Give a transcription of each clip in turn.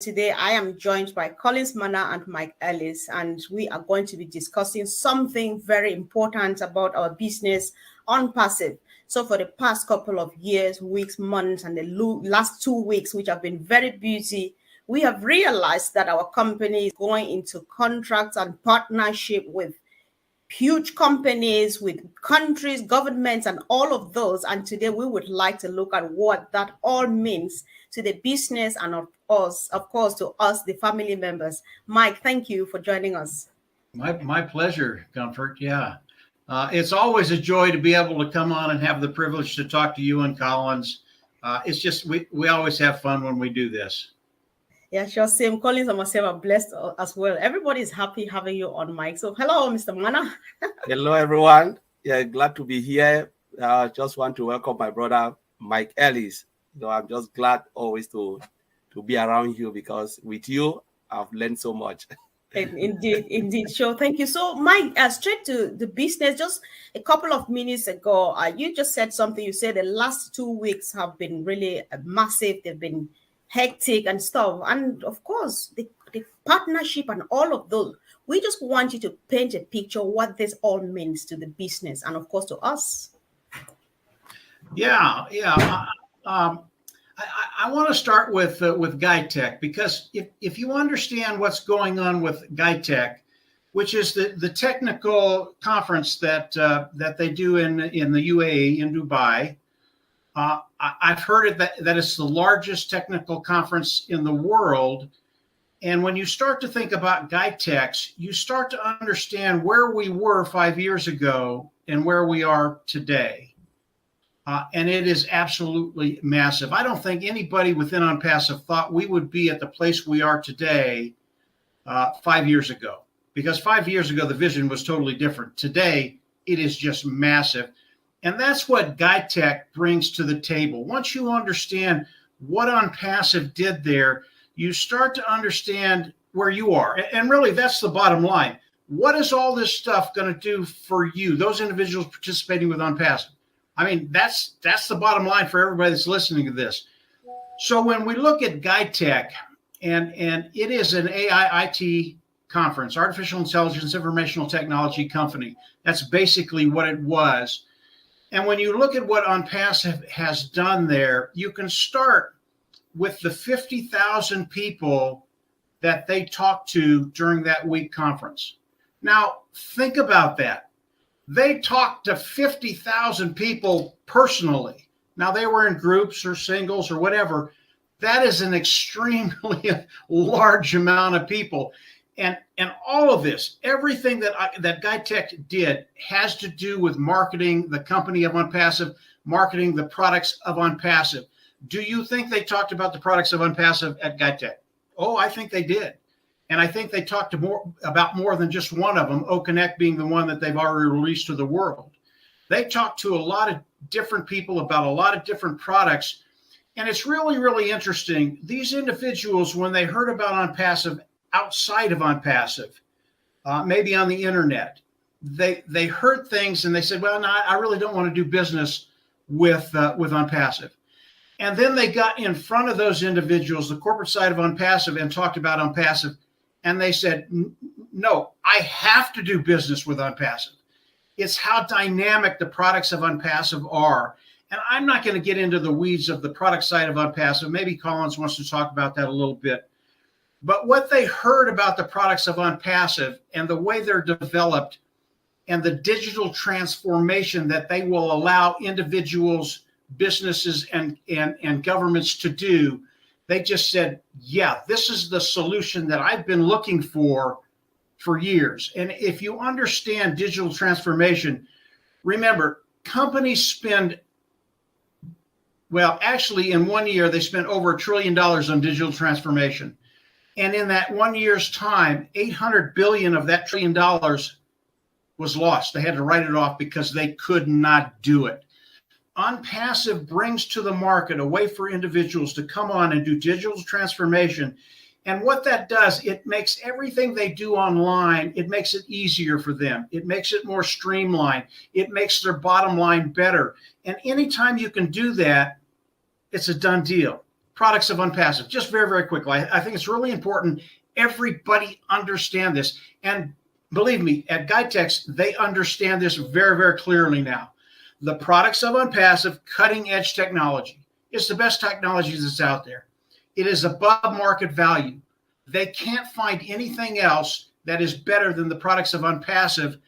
Today, I am joined by Collins Manna and Mike Ellis, and we are going to be discussing something very important about our business, Unpassive. So for the past couple of years, weeks, months, and the last 2 weeks, which have been very busy, we have realized that our company is going into contracts and partnership with huge companies, with countries, governments, and all of those. And today we would like to look at what that all means to the business and of course, to us, the family members. Mike, thank you for joining us. My pleasure, Comfort. Yeah. It's always a joy to be able to come on and have the privilege to talk to you and Collins. It's just, we always have fun when we do this. Yeah, sure. Same. Collins and myself are blessed as well. Everybody's happy having you on, Mike. So hello, Mr. Manna. Hello, everyone. Yeah, glad to be here. Just want to welcome my brother, Mike Ellis. I'm just glad always to be around you, because with you, I've learned so much. Indeed. Sure. Thank you. So, Mike, straight to the business. Just a couple of minutes ago, you just said something. You said the last 2 weeks have been really massive. They've been hectic and stuff. And of course, the partnership and all of those. We just want you to paint a picture what this all means to the business and, of course, to us. Yeah. I want to start with GuideTech, because if you understand what's going on with GuideTech, which is the technical conference that they do in the UAE, in Dubai, I've heard that it's the largest technical conference in the world. And when you start to think about GuideTech, you start to understand where we were 5 years ago and where we are today. And it is absolutely massive. I don't think anybody within ONPASSIVE thought we would be at the place we are today 5 years ago, because 5 years ago, the vision was totally different. Today, it is just massive. And that's what GuideTech brings to the table. Once you understand what ONPASSIVE did there, you start to understand where you are. And really, that's the bottom line. What is all this stuff going to do for you, those individuals participating with ONPASSIVE? I mean, that's the bottom line for everybody that's listening to this. So when we look at GuideTech, and it is an AI IT conference, artificial intelligence, informational technology company. That's basically what it was. And when you look at what ONPASSIVE has done there, you can start with the 50,000 people that they talked to during that week conference. Now, think about that. They talked to 50,000 people personally. Now, they were in groups or singles or whatever. That is an extremely large amount of people. And all of this, everything that GuideTech did has to do with marketing the company of ONPASSIVE, marketing the products of ONPASSIVE. Do you think they talked about the products of ONPASSIVE at GuideTech? Oh, I think they did. And I think they talked about more than just one of them, OConnect being the one that they've already released to the world. They talked to a lot of different people about a lot of different products. And it's really, really interesting. These individuals, when they heard about ONPASSIVE outside of ONPASSIVE, maybe on the internet, they heard things and they said, well, no, I really don't want to do business with ONPASSIVE. And then they got in front of those individuals, the corporate side of ONPASSIVE, and talked about ONPASSIVE. And they said, no, I have to do business with ONPASSIVE. It's how dynamic the products of ONPASSIVE are. And I'm not going to get into the weeds of the product side of ONPASSIVE. Maybe Collins wants to talk about that a little bit. But what they heard about the products of ONPASSIVE and the way they're developed and the digital transformation that they will allow individuals, businesses, and governments to do, they just said, yeah, this is the solution that I've been looking for years. And if you understand digital transformation, remember, companies spend, well, actually in 1 year, they spent over $1 trillion on digital transformation. And in that 1 year's time, 800 billion of that $1 trillion was lost. They had to write it off because they could not do it. ONPASSIVE brings to the market a way for individuals to come on and do digital transformation. And what that does, it makes everything they do online, it makes it easier for them. It makes it more streamlined. It makes their bottom line better. And anytime you can do that, it's a done deal. products of Unpassive, just very, very quickly. I think it's really important everybody understand this. And believe me, at GuideTex, they understand this very, very clearly now. The products of Unpassive, cutting edge technology. It's the best technology that's out there. It is above market value. They can't find anything else that is better than the products of Unpassive,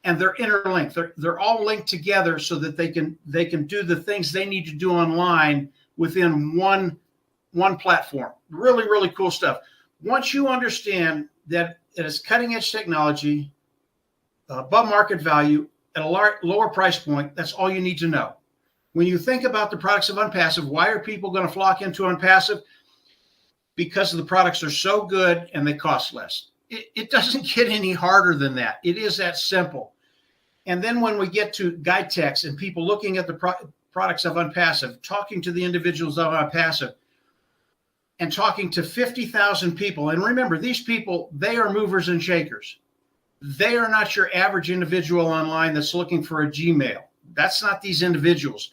and they're interlinked. They're all linked together so that they can do the things they need to do online within one platform. Really, really cool stuff. Once you understand that it is cutting edge technology, above market value, at a lower price point, that's all you need to know. When you think about the products of Unpassive, why are people going to flock into Unpassive? Because the products are so good and they cost less. It doesn't get any harder than that. It is that simple. And then when we get to GuideTex and people looking at the products of Unpassive, talking to the individuals of Unpassive, and talking to 50,000 people. And remember, these people, they are movers and shakers. They are not your average individual online that's looking for a Gmail. That's not these individuals.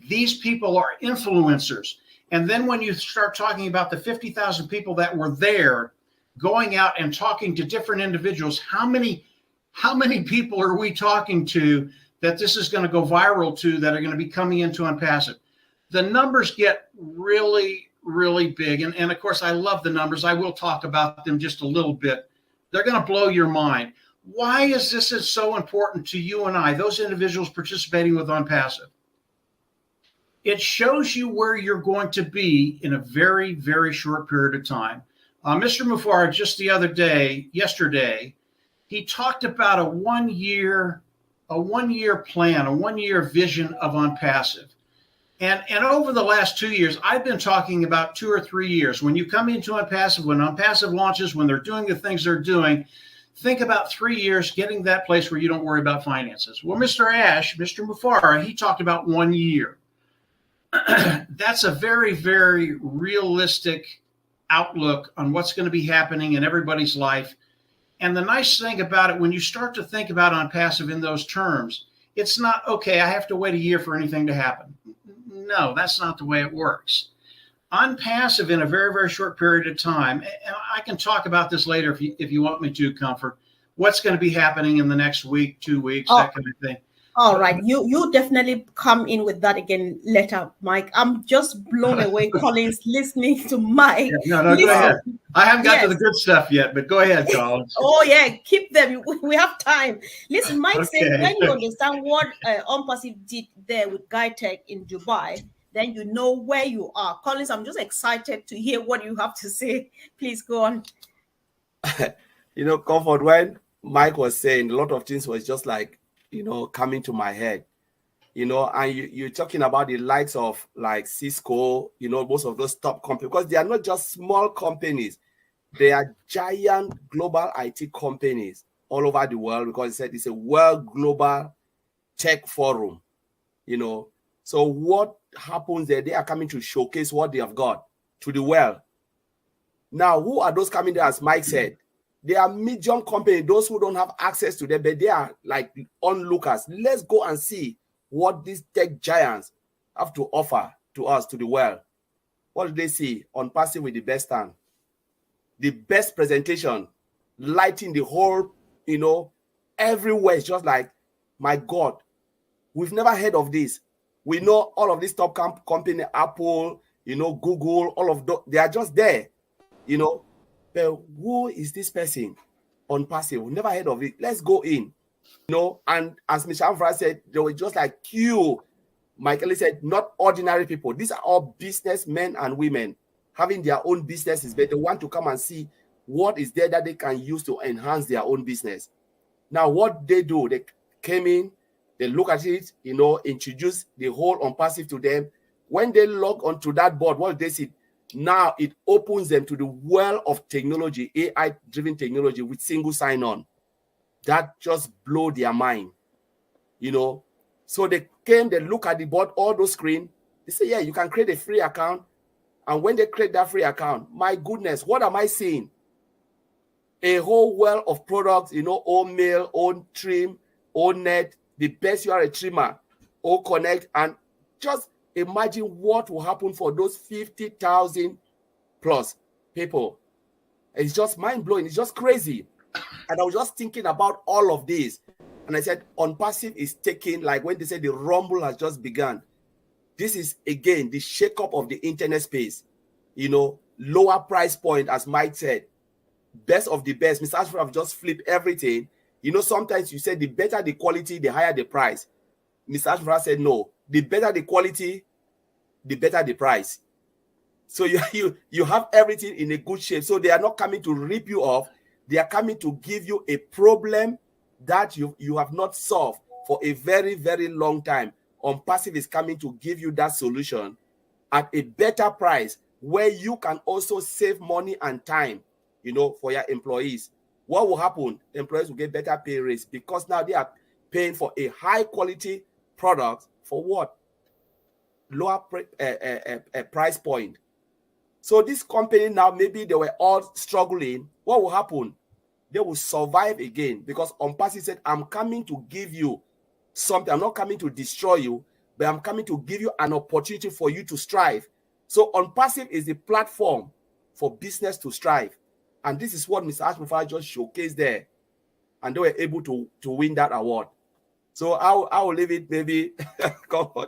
These people are influencers. And then when you start talking about the 50,000 people that were there going out and talking to different individuals, how many people are we talking to that this is going to go viral to, that are going to be coming into Unpassive? The numbers get really, really big. And of course, I love the numbers. I will talk about them just a little bit. They're going to blow your mind. Why is this so important to you and I, those individuals participating with Unpassive? It shows you where you're going to be in a very, very short period of time. Mr. Mufar, just yesterday, he talked about a one-year plan, a one-year vision of Unpassive. And over the last 2 years, I've been talking about 2 or 3 years. When you come into Unpassive, when Unpassive launches, when they're doing the things they're doing, think about 3 years getting that place where you don't worry about finances. Well, Mr. Mufara, he talked about 1 year. That's a very, very realistic outlook on what's going to be happening in everybody's life. And the nice thing about it, when you start to think about Unpassive in those terms, it's not, okay, I have to wait a year for anything to happen. No, that's not the way it works. Unpassive in a very, very short period of time, and I can talk about this later if you want me to, Comfort, what's going to be happening in the next week, 2 weeks, that kind of thing. All right. You definitely come in with that again later, Mike. I'm just blown away, Collins, listening to Mike. Yeah, no, go ahead. I haven't got to the good stuff yet, but go ahead, Collins. Oh, yeah. Keep them. We have time. Listen, Mike said when you understand what ONPASSIVE did there with GuideTech in Dubai, then you know where you are. Collins, I'm just excited to hear what you have to say. Please go on. Comfort, when Mike was saying, a lot of things was just like, coming to my head, and you're talking about the likes of like Cisco, most of those top companies, because they are not just small companies. They are giant global IT companies all over the world, because it's a world global tech forum, So what happens there? They are coming to showcase what they have got to the world. Now, who are those coming there? As Mike said, they are medium companies, those who don't have access to them, but they are like onlookers. Let's go and see what these tech giants have to offer to us, to the world. What do they see? ONPASSIVE with the best stand, the best presentation, lighting the whole, everywhere. It's just like, my God, we've never heard of this. We know all of these top company, Apple, Google, all of those, they are just there, But who is this person? ONPASSIVE. We never heard of it. Let's go in. And as Mr. Amfra said, they were just like you. Michael said, not ordinary people. These are all businessmen and women having their own businesses, but they want to come and see what is there that they can use to enhance their own business. Now, what they do, they came in, they look at it, introduce the whole ONPASSIVE to them. When they log onto that board, what do they see? Now it opens them to the world of technology, AI-driven technology with single sign-on. That just blew their mind, So they came, they look at the board, all those screens. They say, yeah, you can create a free account. And when they create that free account, my goodness, what am I seeing? A whole world of products, own mail, own trim, own net, the best, you are a trimmer, own connect, and just imagine what will happen for those 50,000 plus people. It's just mind-blowing. It's just crazy. And I was just thinking about all of this. And I said, Unpassive is taking, like when they said the rumble has just begun. This is, again, the shake-up of the internet space. You know, lower price point, as Mike said. Best of the best. Mr. Ashford have just flipped everything. You know, sometimes you say the better the quality, the higher the price. Mr. Ashford said, no, the better the quality, the better the price. So you have everything in a good shape. So they are not coming to rip you off. They are coming to give you a problem that you have not solved for a very, very long time. Unpassive is coming to give you that solution at a better price where you can also save money and time, you know, for your employees. What will happen? Employees will get better pay rates because now they are paying for a high quality product for what? Lower price point. So this company now, maybe they were all struggling. What will happen? They will survive again because Unpassive said, I'm coming to give you something. I'm not coming to destroy you, but I'm coming to give you an opportunity for you to strive. So Unpassive is the platform for business to strive. And this is what Mr. Ashmufai just showcased there. And they were able to win that award. So I will leave it, maybe. Come on.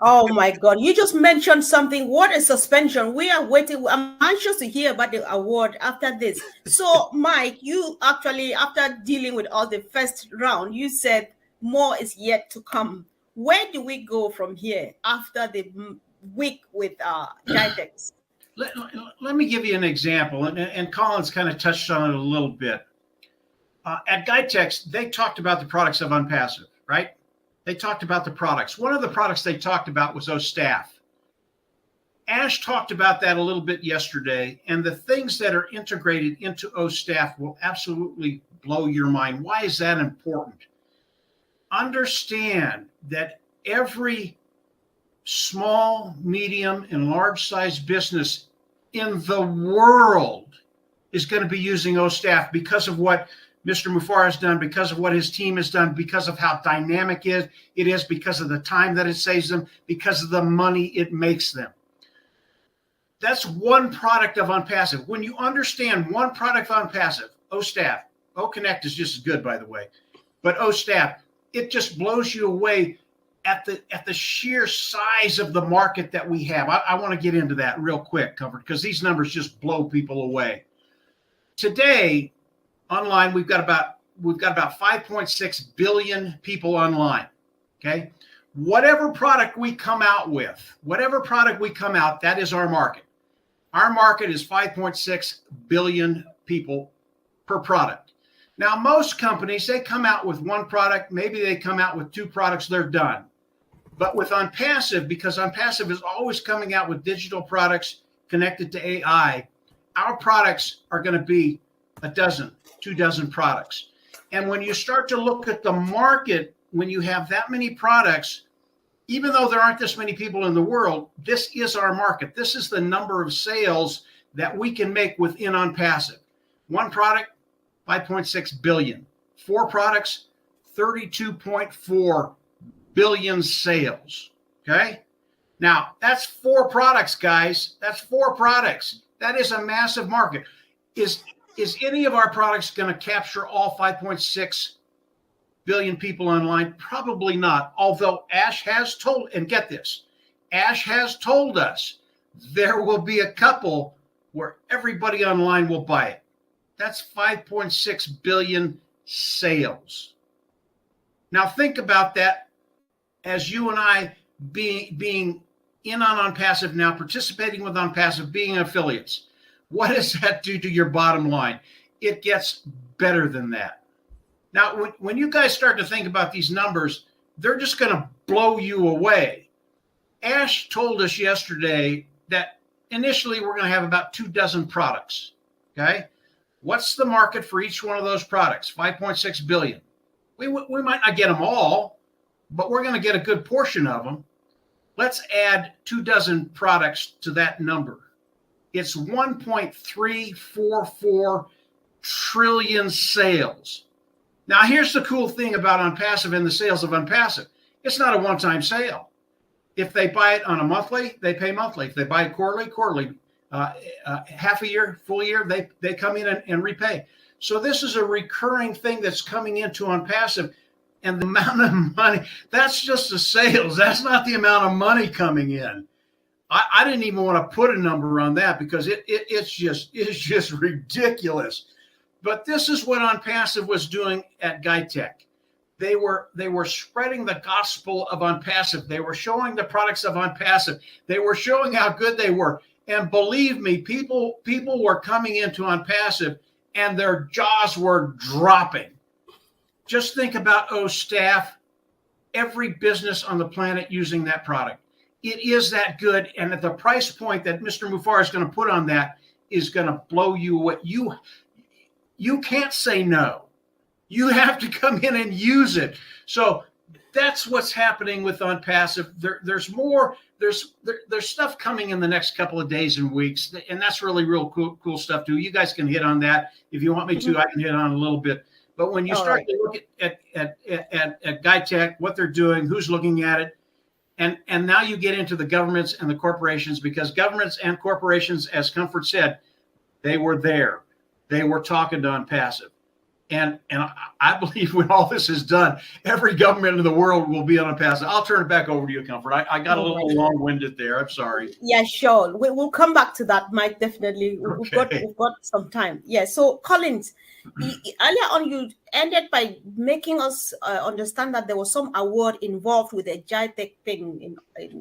Oh my God. You just mentioned something. What is suspension? We are waiting. I'm anxious to hear about the award after this. So, Mike, you actually, after dealing with all the first round, you said more is yet to come. Where do we go from here after the week with GuideTech? Let me give you an example. And Collins kind of touched on it a little bit. At GuideTech, they talked about the products of Unpassive, right? They talked about the products. One of the products they talked about was OStaff. Ash talked about that a little bit yesterday, and the things that are integrated into OStaff will absolutely blow your mind. Why is that important? Understand that every small, medium, and large-sized business in the world is going to be using OStaff because of what Mr. Mufar has done, because of what his team has done, because of how dynamic it is, because of the time that it saves them, because of the money it makes them. That's one product of Unpassive. When you understand one product of Unpassive, OStaff, OConnect is just as good, by the way, but OStaff, it just blows you away at the sheer size of the market that we have. I want to get into that real quick, Comfort, because these numbers just blow people away. Today, online, we've got about 5.6 billion people online. Okay, whatever product we come out with, that is our market. Our market is 5.6 billion people per product. Now, most companies, they come out with one product, maybe they come out with two products, they're done. But with Unpassive, because Unpassive is always coming out with digital products connected to AI, our products are going to be a dozen, 24 products. And when you start to look at the market, when you have that many products, even though there aren't this many people in the world, this is our market. This is the number of sales that we can make within Unpassive. One product, 5.6 billion. Four products, 32.4 billion sales. Okay? Now, that's four products, guys. That's four products. That is a massive market. Is any of our products going to capture all 5.6 billion people online? Probably not. Although Ash has told, and get this, Ash has told us there will be a couple where everybody online will buy it. That's 5.6 billion sales. Now think about that as you and I being in on Unpassive now, participating with Unpassive, being affiliates. What does that do to your bottom line? It gets better than that. Now, when you guys start to think about these numbers, they're just going to blow you away. Ash told us yesterday that initially we're going to have about 24 products. Okay? What's the market for each one of those products? 5.6 billion. We might not get them all, but we're going to get a good portion of them. Let's add 24 products to that number. It's 1.344 trillion sales. Now, here's the cool thing about Unpassive and the sales of Unpassive. It's not a one-time sale. If they buy it on a monthly, they pay monthly. If they buy it quarterly, half a year, full year, they come in and repay. So this is a recurring thing that's coming into ONPASSIVE. And the amount of money, that's just the sales. That's not the amount of money coming in. I didn't even want to put a number on that because it's just ridiculous. But this is what ONPASSIVE was doing at GuideTech. They were spreading the gospel of ONPASSIVE. They were showing the products of ONPASSIVE. They were showing how good they were. And believe me, people were coming into ONPASSIVE and their jaws were dropping. Just think about staff, every business on the planet using that product. It is that good. And at the price point that Mr. Mufar is going to put on that is going to blow you away. You can't say no. You have to come in and use it. So that's what's happening with ONPASSIVE. There's more. There's stuff coming in the next couple of days and weeks, and that's really real cool stuff too. You guys can hit on that if you want me to. I can hit on a little bit. But when you start to look at GuideTech, what they're doing, who's looking at it, and now you get into the governments and the corporations, because governments and corporations, as Comfort said, they were there. They were talking to ONPASSIVE. And I believe when all this is done, every government in the world will be on ONPASSIVE. I'll turn it back over to you, Comfort. I got a little long-winded there. I'm sorry. Yeah, sure. We'll come back to that, Mike, definitely. We've got some time. Yeah, so Collins, earlier on you ended by making us understand that there was some award involved with the GuideTech thing.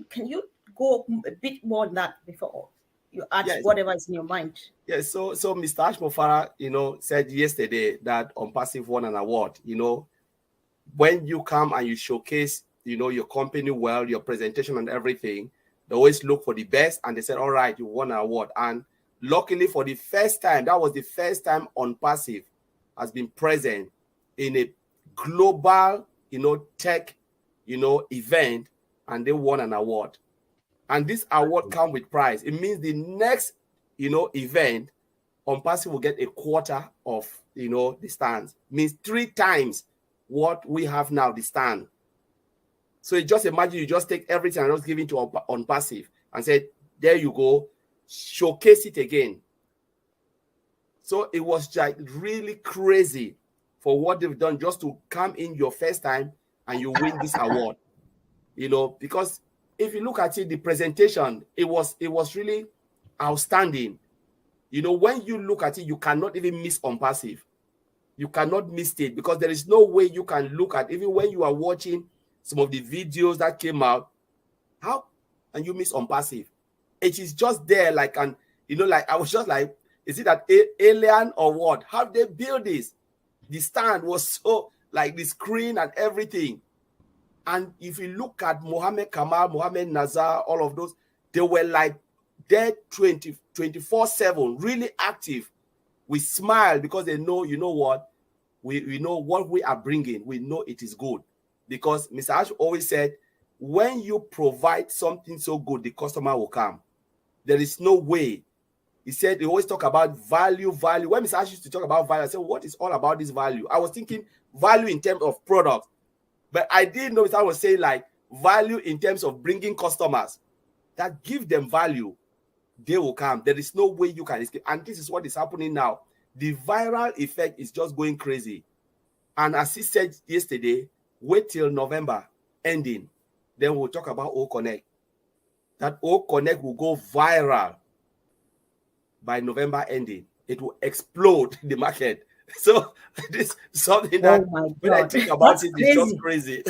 Can you go a bit more on that before you add whatever is in your mind? Yes, so Mr. Ashmofara, said yesterday that ONPASSIVE won an award. When you come and you showcase, your company well, your presentation and everything, they always look for the best, and they said, all right, you won an award. And luckily for the first time, that was the first time ONPASSIVE has been present in a global, tech, event, and they won an award. And this award comes with prize. It means the next event, ONPASSIVE will get a quarter of, the stands. Means 3 times what we have now, the stand. So you just imagine you just take everything and just give it to ONPASSIVE and say, there you go, showcase it again. So it was like really crazy for what they've done just to come in your first time and you win this award. Because if you look at it, the presentation, it was really outstanding. When you look at it, you cannot even miss ONPASSIVE. You cannot miss it because there is no way you can look at, even when you are watching some of the videos that came out, how can you miss ONPASSIVE? It is just there, like, and like I was just like, is it an alien or what? How did they build this? The stand was so like the screen and everything. And if you look at Mohammed Kamal, Mohammed Nazar, all of those, they were like there 24/7, really active. We smile because they know, what? We know what we are bringing. We know it is good. Because Mr. Ash always said, when you provide something so good, the customer will come. There is no way. He said, they always talk about value. When Mr. Ash used to talk about value, I said, what is all about this value? I was thinking value in terms of product. But I didn't know Mr. Ash was saying like value in terms of bringing customers. That give them value, they will come. There is no way you can escape. And this is what is happening now. The viral effect is just going crazy. And as he said yesterday, wait till November ending. Then we'll talk about O Connect. That O Connect will go viral by November ending. It will explode the market. So this is something that when I think about it, it's just crazy.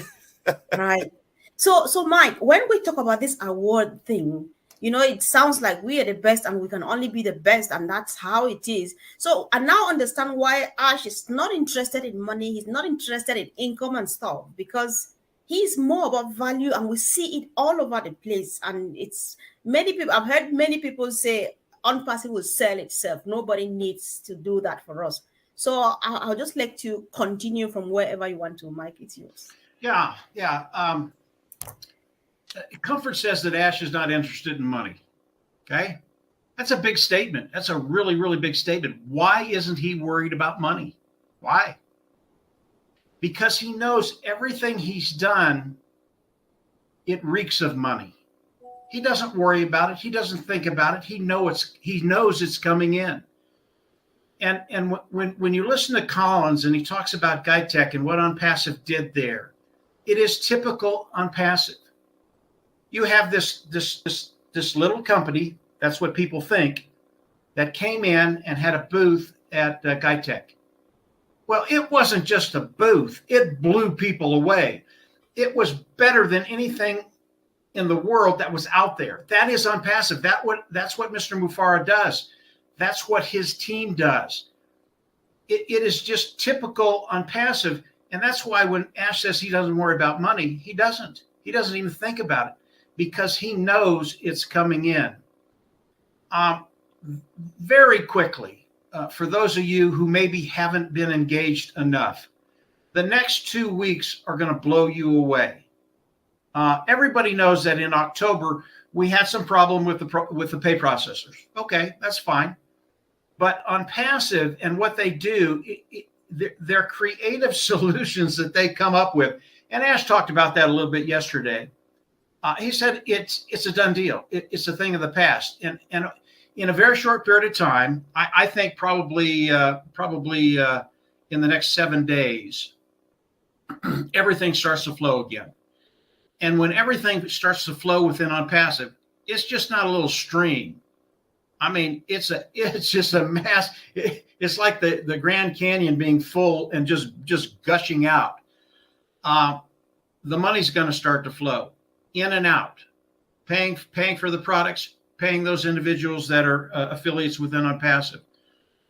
Right. So Mike, when we talk about this award thing, it sounds like we are the best and we can only be the best, and that's how it is. So I now understand why Ash is not interested in money. He's not interested in income and stuff, because he's more about value, and we see it all over the place. And it's many people, I've heard many people say ONPASSIVE will sell itself. Nobody needs to do that for us. So I'll just let you continue from wherever you want to, Mike. It's yours. Yeah. Comfort says that Ash is not interested in money. Okay. That's a big statement. That's a really, really big statement. Why isn't he worried about money? Why? Because he knows everything he's done it reeks of money. He doesn't worry about it. He doesn't think about it. He knows it's coming in. And when you listen to Collins and he talks about GuideTech and what Unpassive did there, it is typical Unpassive. You have this little company, that's what people think, that came in and had a booth at GuideTech. Well, it wasn't just a booth. It blew people away. It was better than anything in the world that was out there. That is Unpassive. That's what Mr. Mufara does. That's what his team does. It is just typical Unpassive. And that's why when Ash says he doesn't worry about money, he doesn't. He doesn't even think about it because he knows it's coming in. Very quickly, for those of you who maybe haven't been engaged enough, the next 2 weeks are going to blow you away. Everybody knows that in October, we had some problem with the pay processors. Okay, that's fine. But Unpassive and what they do, they're creative solutions that they come up with. And Ash talked about that a little bit yesterday. He said it's a done deal. It's a thing of the past. And in a very short period of time, I think probably in the next 7 days, everything starts to flow again. And when everything starts to flow within Unpassive, it's just not a little stream. I mean, it's just a mass. It's like the Grand Canyon being full and just gushing out. The money's going to start to flow in and out, paying for the products, paying those individuals that are affiliates within Unpassive.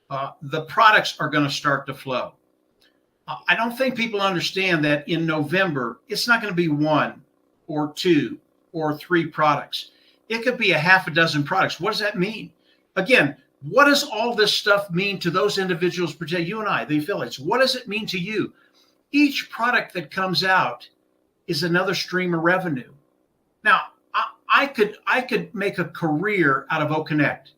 The products are going to start to flow. I don't think people understand that in November, it's not going to be 1 or 2 or 3 products. It could be a half a dozen products. What does that mean? Again, what does all this stuff mean to those individuals, particularly you and I, the affiliates? What does it mean to you? Each product that comes out is another stream of revenue. Now, I could make a career out of OConnect.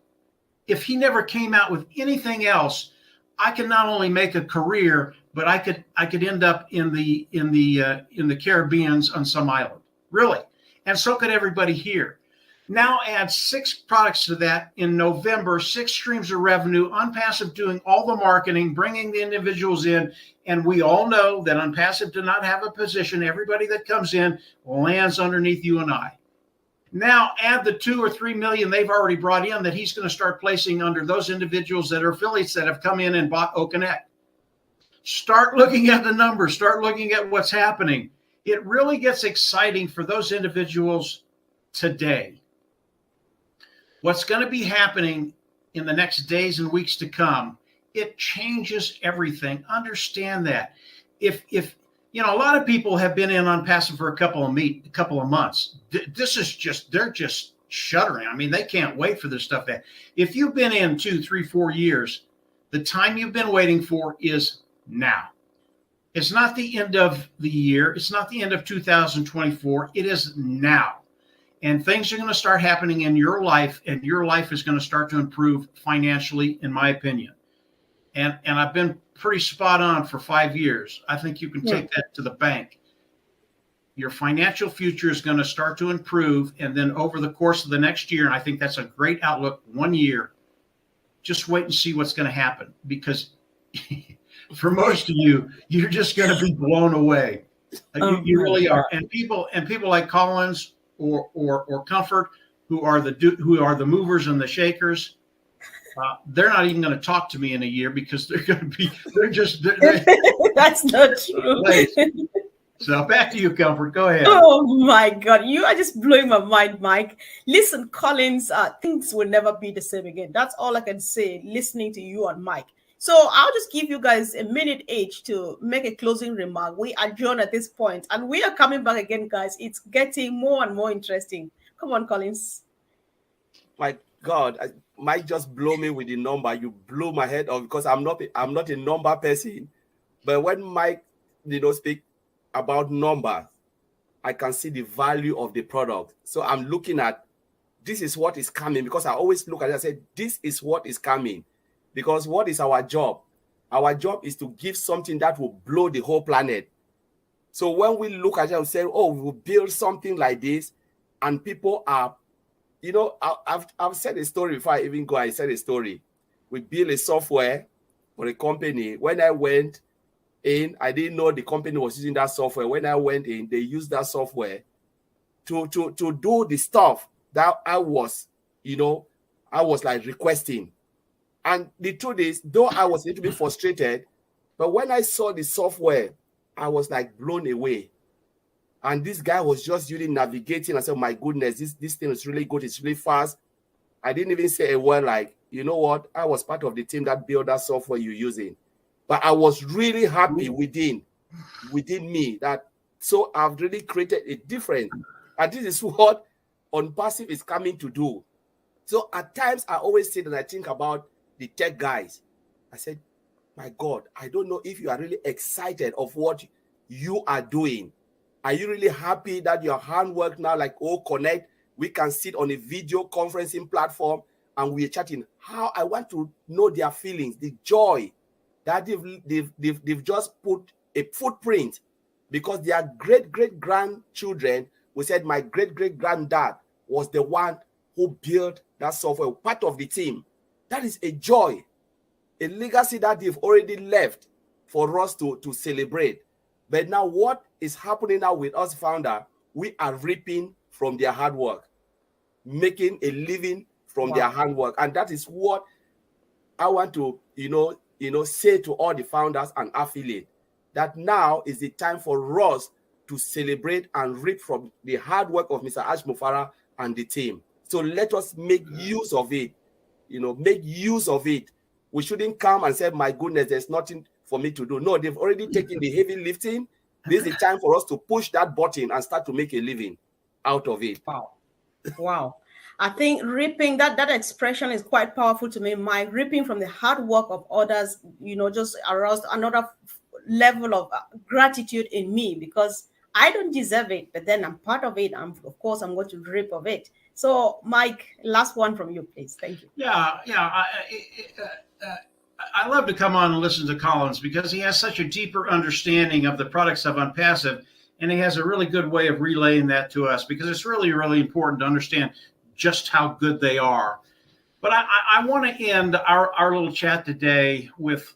If he never came out with anything else, I could not only make a career, but I could end up in the Caribbeans on some island, really, and so could everybody here. Now add 6 products to that in November, 6 streams of revenue, Unpassive doing all the marketing, bringing the individuals in. And we all know that Unpassive did not have a position. Everybody that comes in lands underneath you and I. Now add the 2 or 3 million they've already brought in that he's going to start placing under those individuals that are affiliates that have come in and bought OConnect. Start looking at the numbers. Start looking at what's happening. It really gets exciting for those individuals today. What's going to be happening in the next days and weeks to come, it changes everything. Understand that. If you know, a lot of people have been in Unpassive for a couple of months. This is just, they're just shuddering. I mean, they can't wait for this stuff. That if you've been in 2, 3, 4 years, the time you've been waiting for is now. It's not the end of the year. It's not the end of 2024. It is now. And things are going to start happening in your life, and your life is going to start to improve financially, in my opinion. And I've been pretty spot on for 5 years. I think you can take that to the bank. Your financial future is going to start to improve. And then over the course of the next year, and I think that's a great outlook, 1 year, just wait and see what's going to happen. Because for most of you, you're just going to be blown away. You really are. And people like Collins or Comfort, who are the movers and the shakers, they're not even going to talk to me in a year because they're That's not true. So back to you, Comfort. Go ahead. Oh my God, you are just blowing my mind, Mike. Listen, Collins, things will never be the same again. That's all I can say listening to you and Mike. So I'll just give you guys a minute each to make a closing remark. We adjourn at this point, and we are coming back again, guys. It's getting more and more interesting. Come on, Collins. My God, Mike just blew me with the number. You blew my head off because I'm not a number person. But when Mike speak about numbers, I can see the value of the product. So I'm looking at this is what is coming, because I always look at it and say, this is what is coming. Because what is our job? Our job is to give something that will blow the whole planet. So when we look at it and say, oh, we'll build something like this, and people are, you know, I've said a story before I even go. I said a story. We built a software for a company. When I went in, I didn't know the company was using that software. When I went in, they used that software to do the stuff that I was, you know, I was like requesting. And the truth is, though I was a little bit frustrated, but when I saw the software, I was like blown away. And this guy was just really navigating. I said, my goodness, this thing is really good. It's really fast. I didn't even say a word like, you know what? I was part of the team that built that software you're using. But I was really happy within me that, so I've really created a difference. And this is what Unpassive is coming to do. So at times I always sit and I think about the tech guys. I said, my God, I don't know if you are really excited of what you are doing. Are you really happy that your handwork now, like Connect, we can sit on a video conferencing platform and we're chatting? How I want to know their feelings, the joy that they've just put a footprint, because their great-great-grandchildren, we said my great-great-granddad was the one who built that software, part of the team. That is a joy, a legacy that they've already left for us to celebrate. But now what is happening now with us founder, we are reaping from their hard work, making a living from their hard work. And that is what I want to, say to all the founders and affiliates, that now is the time for us to celebrate and reap from the hard work of Mr. Ash Mufara and the team. So let us make use of it, make use of it. We shouldn't come and say, my goodness, there's nothing for me to do. No, they've already taken the heavy lifting. This is the time for us to push that button and start to make a living out of it. Wow. I think reaping, that expression is quite powerful to me. My reaping from the hard work of others, just aroused another level of gratitude in me, because I don't deserve it, but then I'm part of it. Of course, I'm going to reap of it. So, Mike, last one from you, please. Thank you. Yeah. I love to come on and listen to Collins because he has such a deeper understanding of the products of Unpassive, and he has a really good way of relaying that to us, because it's really, really important to understand just how good they are. But I want to end our little chat today with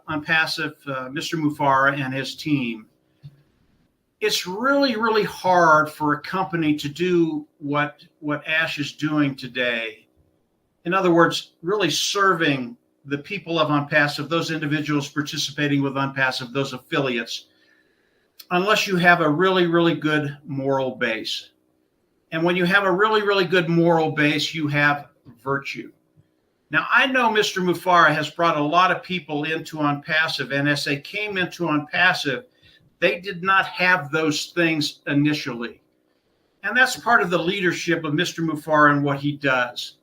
Unpassive, Mr. Mufara and his team. It's really, really hard for a company to do what Ash is doing today. In other words, really serving the people of Unpassive, those individuals participating with Unpassive, those affiliates, unless you have a really, really good moral base. And when you have a really, really good moral base, you have virtue. Now, I know Mr. Mufara has brought a lot of people into Unpassive, and as they came into Unpassive, they did not have those things initially. And that's part of the leadership of Mr. Mufara and what he does.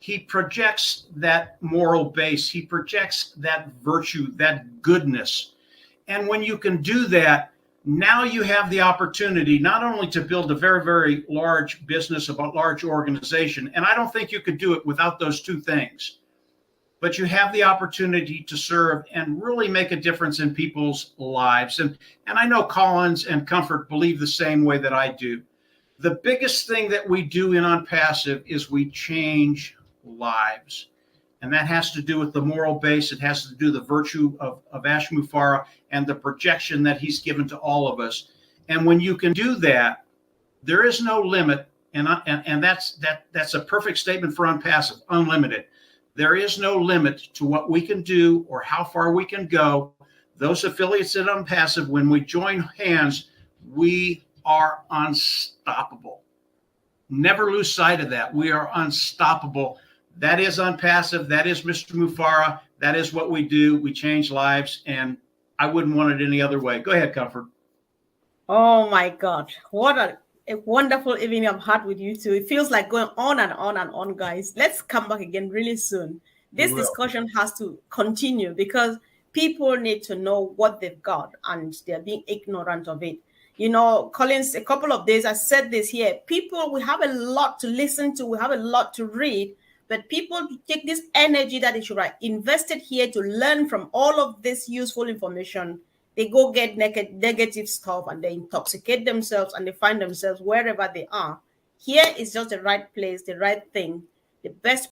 He projects that moral base. He projects that virtue, that goodness. And when you can do that, now you have the opportunity not only to build a very, very large business, a large organization, and I don't think you could do it without those two things, but you have the opportunity to serve and really make a difference in people's lives. And I know Collins and Comfort believe the same way that I do. The biggest thing that we do in Unpassive is we change lives. And that has to do with the moral base. It has to do the virtue of Ash Mufara and the projection that he's given to all of us. And when you can do that, there is no limit. And that's a perfect statement for Unpassive, unlimited. There is no limit to what we can do or how far we can go. Those affiliates at Unpassive, when we join hands, we are unstoppable. Never lose sight of that. We are unstoppable. That is Unpassive. That is Mr. Mufara. That is what we do. We change lives, and I wouldn't want it any other way. Go ahead, Comfort. Oh, my God. What a wonderful evening I've had with you two. It feels like going on and on and on, guys. Let's come back again really soon. This discussion has to continue because people need to know what they've got, and they're being ignorant of it. Collins, a couple of days, I said this here. People, we have a lot to listen to. We have a lot to read. But people take this energy that they should invest it here to learn from all of this useful information. they go get negative stuff and they intoxicate themselves and they find themselves wherever they are. Here is just the right place, the right thing, the best